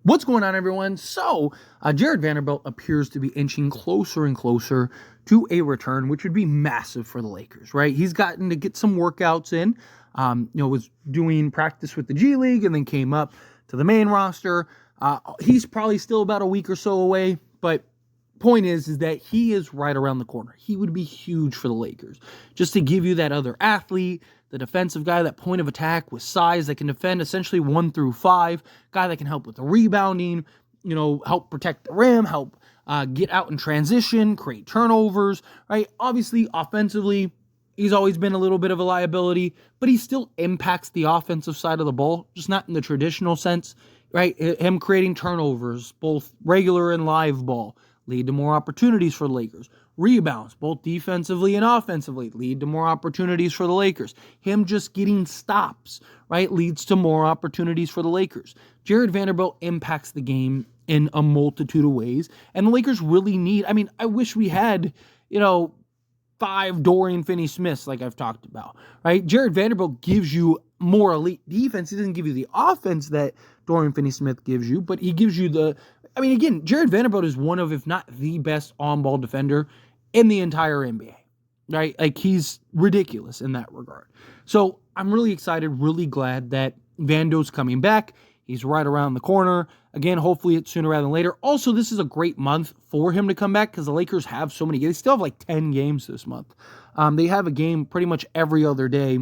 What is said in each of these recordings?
What's going on, everyone? So, Jarred Vanderbilt appears to be inching closer and closer to a return, which would be massive for the Lakers, right? He's gotten to get some workouts in, was doing practice with the G League and then came up to the main roster. He's probably still about a week or so away, but point is that he is right around the corner. He would be huge for the Lakers. Just to give you that other athlete, the defensive guy, that point of attack with size that can defend essentially 1 through 5, guy that can help with the rebounding, help protect the rim, help get out in transition, create turnovers, right? Obviously, offensively, he's always been a little bit of a liability, but he still impacts the offensive side of the ball, just not in the traditional sense, right? Him creating turnovers, both regular and live ball, lead to more opportunities for the Lakers. Rebounds, both defensively and offensively, lead to more opportunities for the Lakers. Him just getting stops, right, leads to more opportunities for the Lakers. Jarred Vanderbilt impacts the game in a multitude of ways, and the Lakers really need, I wish we had, 5 Dorian Finney-Smiths like I've talked about, right? Jarred Vanderbilt gives you more elite defense. He doesn't give you the offense that Dorian Finney-Smith gives you, but he gives you Jarred Vanderbilt is one of, if not the best on-ball defender in the entire NBA, right? Like, he's ridiculous in that regard. So I'm really excited, really glad that Vando's coming back. He's right around the corner. Again, hopefully it's sooner rather than later. Also, this is a great month for him to come back because the Lakers have so many games. They still have like 10 games this month. They have a game pretty much every other day.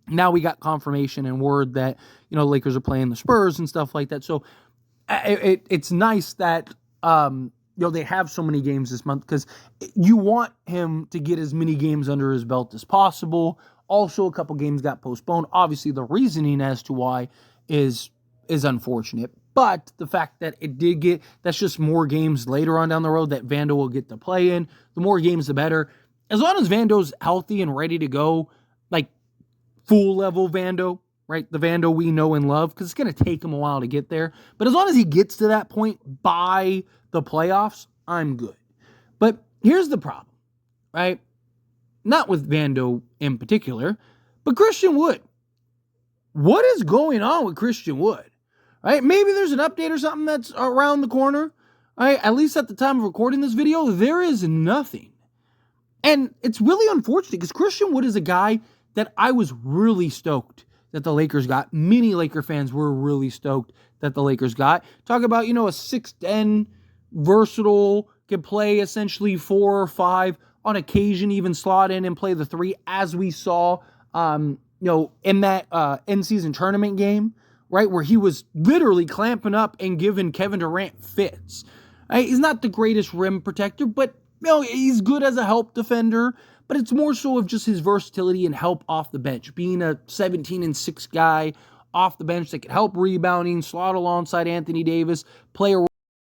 Now we got confirmation and word that, Lakers are playing the Spurs and stuff like that. So it's nice that, they have so many games this month because you want him to get as many games under his belt as possible. Also, a couple games got postponed. Obviously, the reasoning as to why is unfortunate, but the fact that it did that's just more games later on down the road that Vando will get to play in. The more games, the better. As long as Vando's healthy and ready to go, like full level Vando, right? The Vando we know and love, because it's going to take him a while to get there. But as long as he gets to that point by the playoffs, I'm good. But here's the problem, right? Not with Vando in particular, but Christian Wood. What is going on with Christian Wood? Right? Maybe there's an update or something that's around the corner. Right? At least at the time of recording this video, there is nothing. And it's really unfortunate because Christian Wood is a guy that I was really stoked that the Lakers got. Many Laker fans were really stoked that the Lakers got. Talk about, a 6'10", versatile, can play essentially 4 or 5, on occasion even slot in and play the 3, as we saw, in that in-season tournament game, right, where he was literally clamping up and giving Kevin Durant fits. Right? He's not the greatest rim protector, but he's good as a help defender. But it's more so of just his versatility and help off the bench, being a 17-6 guy off the bench that can help rebounding, slot alongside Anthony Davis, play a role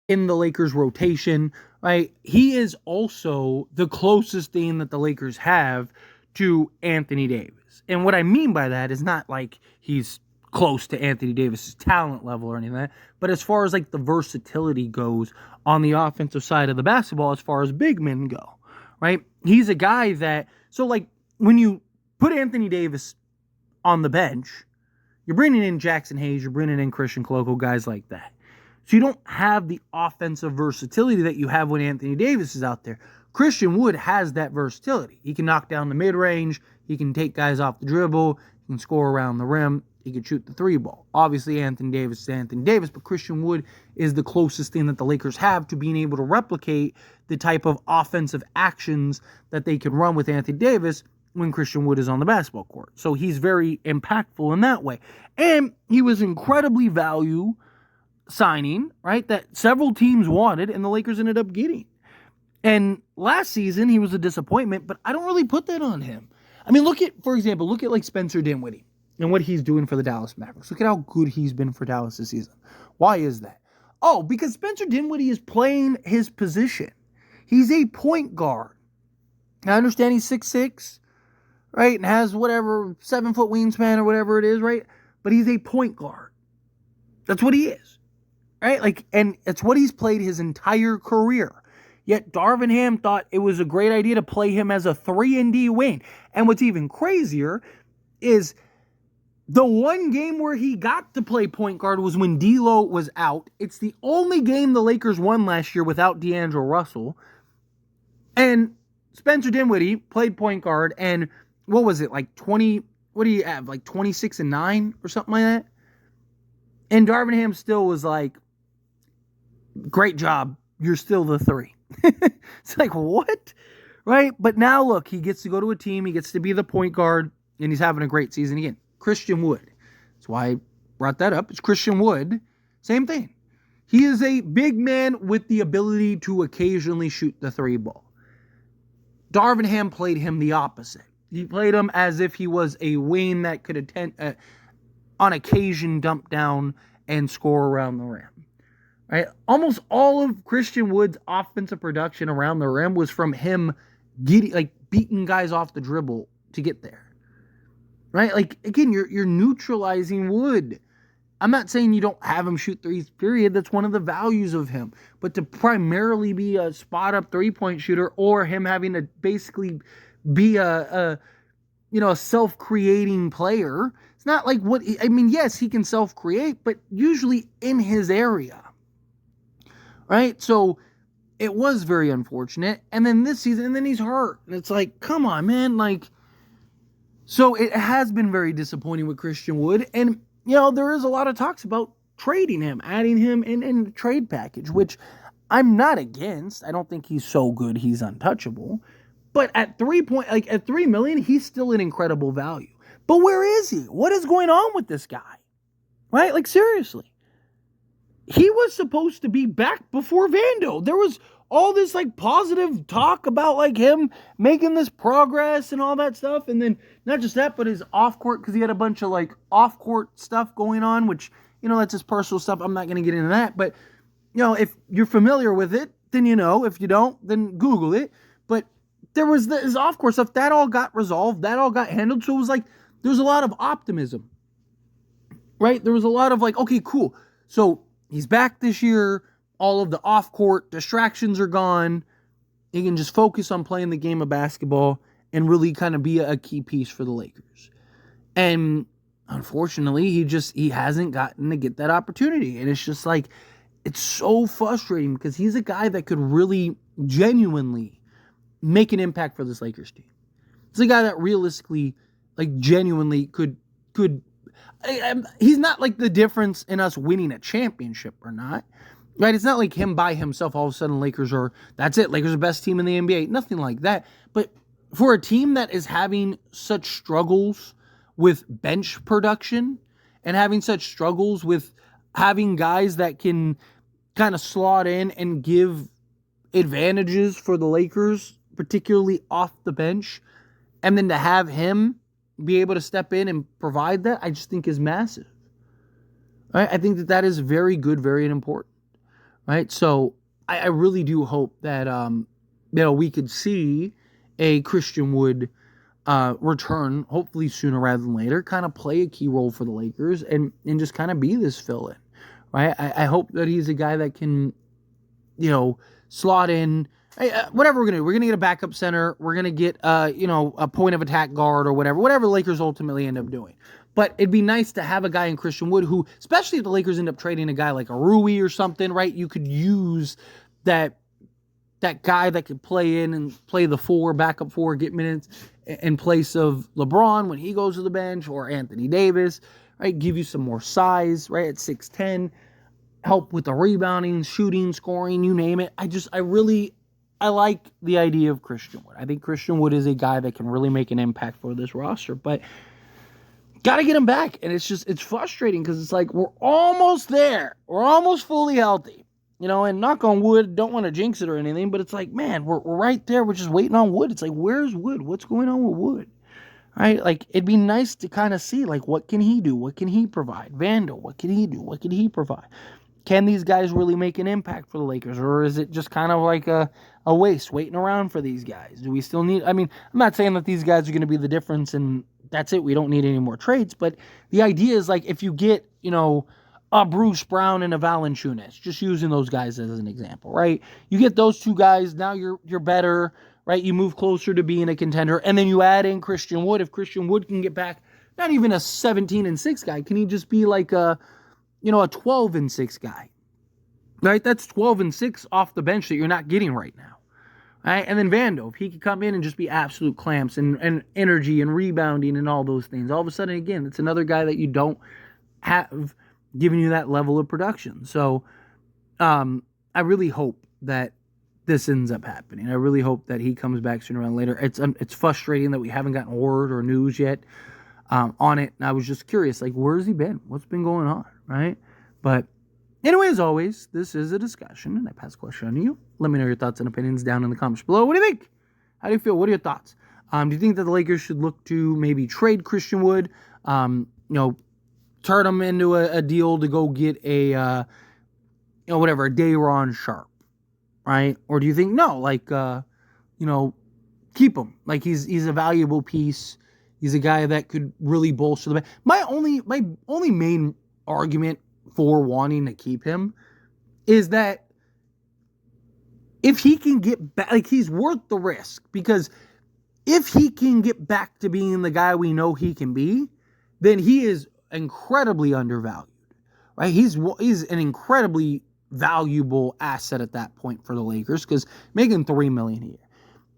in the Lakers rotation, right? He is also the closest thing that the Lakers have to Anthony Davis. And what I mean by that is not like he's close to Anthony Davis's talent level or anything like that, but as far as like the versatility goes on the offensive side of the basketball, as far as big men go, right? He's a guy that, so like when you put Anthony Davis on the bench, you're bringing in Jackson Hayes, you're bringing in Christian Koloko, guys like that. So you don't have the offensive versatility that you have when Anthony Davis is out there. Christian Wood has that versatility. He can knock down the mid-range. He can take guys off the dribble. He can score around the rim. He can shoot the 3 ball. Obviously, Anthony Davis is Anthony Davis, but Christian Wood is the closest thing that the Lakers have to being able to replicate the type of offensive actions that they can run with Anthony Davis when Christian Wood is on the basketball court. So he's very impactful in that way. And he was incredibly value signing, right, that several teams wanted and the Lakers ended up getting. And last season, he was a disappointment, but I don't really put that on him. Look at like Spencer Dinwiddie and what he's doing for the Dallas Mavericks. Look at how good he's been for Dallas this season. Why is that? Oh, because Spencer Dinwiddie is playing his position. He's a point guard. I understand he's 6'6", right, and has whatever 7-foot wingspan or whatever it is, right? But he's a point guard. That's what he is, right? And it's what he's played his entire career. Yet Darvin Ham thought it was a great idea to play him as a 3-and-D wing. And what's even crazier is The one game where he got to play point guard was when D'Lo was out. It's the only game the Lakers won last year without D'Angelo Russell. And Spencer Dinwiddie played point guard, and what was it, like 20, what do you have, like 26-9 or something like that? And Darvin Ham still was like, great job, you're still the 3. It's like, what? Right? But now look, he gets to go to a team, he gets to be the point guard, and he's having a great season again. Christian Wood. That's why I brought that up. It's Christian Wood. Same thing. He is a big man with the ability to occasionally shoot the 3 ball. Darvin Ham played him the opposite. He played him as if he was a wing that could on occasion dump down and score around the rim. Right? Almost all of Christian Wood's offensive production around the rim was from him beating guys off the dribble to get there. Right? Like, again, you're neutralizing Wood. I'm not saying you don't have him shoot threes, period. That's one of the values of him. But to primarily be a spot-up three-point shooter, or him having to basically be a self-creating player, it's not like what... yes, he can self-create, but usually in his area. Right? So, it was very unfortunate. And then this season, and then he's hurt. And it's like, come on, man. Like... So it has been very disappointing with Christian Wood. And, there is a lot of talks about trading him, adding him in the trade package, which I'm not against. I don't think he's so good he's untouchable. But at at $3 million, he's still an incredible value. But where is he? What is going on with this guy? Right? Like, seriously. He was supposed to be back before Vando. There was all this positive talk about him making this progress and all that stuff. And then not just that, but his off court, because he had a bunch of off court stuff going on, which, that's his personal stuff. I'm not going to get into that. But, if you're familiar with it, then if you don't, then Google it. But there was his off court stuff. That all got resolved. That all got handled. So it was there's a lot of optimism, right? There was a lot of okay, cool. So he's back this year. All of the off-court distractions are gone. He can just focus on playing the game of basketball and really kind of be a key piece for the Lakers. And unfortunately, he hasn't gotten to get that opportunity. And it's just it's so frustrating because he's a guy that could really genuinely make an impact for this Lakers team. He's a guy that realistically, genuinely could he's not the difference in us winning a championship or not. Right? It's not like him by himself, all of a sudden that's it. Lakers are the best team in the NBA. Nothing like that. But for a team that is having such struggles with bench production and having such struggles with having guys that can kind of slot in and give advantages for the Lakers, particularly off the bench, and then to have him be able to step in and provide that, I just think is massive. Right? I think that is very good, very important. Right, so I really do hope that we could see a Christian Wood return, hopefully sooner rather than later, kind of play a key role for the Lakers and just kind of be this fill-in. Right, I hope that he's a guy that can, slot in. Whatever we're gonna do, we're gonna get a backup center. We're gonna get a point of attack guard or whatever the Lakers ultimately end up doing. But it'd be nice to have a guy in Christian Wood who, especially if the Lakers end up trading a guy like a Rui or something, right? You could use that guy that could play in and play the backup 4, get minutes in place of LeBron when he goes to the bench, or Anthony Davis, right? Give you some more size, right? At 6'10", help with the rebounding, shooting, scoring, you name it. I like the idea of Christian Wood. I think Christian Wood is a guy that can really make an impact for this roster, but got to get him back. And it's frustrating because it's we're almost there. We're almost fully healthy. And knock on wood, don't want to jinx it or anything, but it's man, we're right there. We're just waiting on Wood. It's where's Wood? What's going on with Wood? Right? It'd be nice to kind of see, what can he do? What can he provide? Vando, what can he do? What can he provide? Can these guys really make an impact for the Lakers? Or is it just kind of a waste, waiting around for these guys? Do we still need... I'm not saying that these guys are going to be the difference and that's it, we don't need any more trades, but the idea is, if you get, a Bruce Brown and a Valanciunas, just using those guys as an example, right? You get those two guys, now you're better, right? You move closer to being a contender, and then you add in Christian Wood. If Christian Wood can get back not even a 17-6 guy. Can he just be like a 12-6 guy? Right? That's 12-6 off the bench that you're not getting right now. Right? And then Vando, if he could come in and just be absolute clamps and energy and rebounding and all those things, all of a sudden, again, it's another guy that you don't have giving you that level of production. So I really hope that this ends up happening. I really hope that he comes back sooner rather than later. It's frustrating that we haven't gotten word or news yet on it. And I was just curious, like, where's he been? What's been going on, right? But anyway, as always, this is a discussion, and I pass the question on to you. Let me know your thoughts and opinions down in the comments below. What do you think? How do you feel? What are your thoughts? Do you think that the Lakers should look to maybe trade Christian Wood? Turn him into a deal to go get a Day'Ron Sharp, right? Or do you think no, like keep him, like he's a valuable piece. He's a guy that could really bolster the back. My only main argument for wanting to keep him is that if he can get back, like, he's worth the risk, because if he can get back to being the guy we know he can be, then he is incredibly undervalued, right? He's an incredibly valuable asset at that point for the Lakers, because making $3 million a year,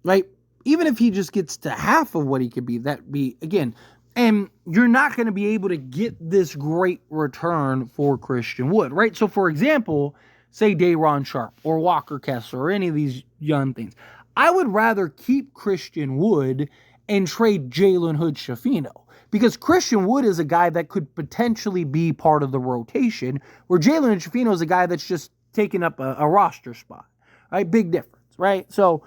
right? Even if he just gets to half of what he could be, that'd be, again, and you're not going to be able to get this great return for Christian Wood, right? So, for example, say Day'Ron Sharp or Walker Kessler or any of these young things. I would rather keep Christian Wood and trade Jalen Hood-Schifino, because Christian Wood is a guy that could potentially be part of the rotation, where Jalen Hood-Schifino is a guy that's just taking up a roster spot, right? Big difference, right? So,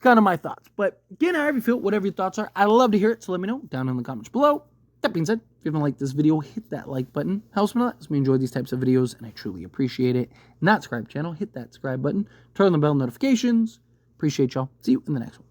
kind of my thoughts. But again, however you feel, whatever your thoughts are, I'd love to hear it, so let me know down in the comments below. That being said, if you haven't liked this video, hit that like button. Helps me a lot. Helps me enjoy these types of videos, and I truly appreciate it. Not subscribe to the channel, hit that subscribe button. Turn on the bell notifications. Appreciate y'all. See you in the next one.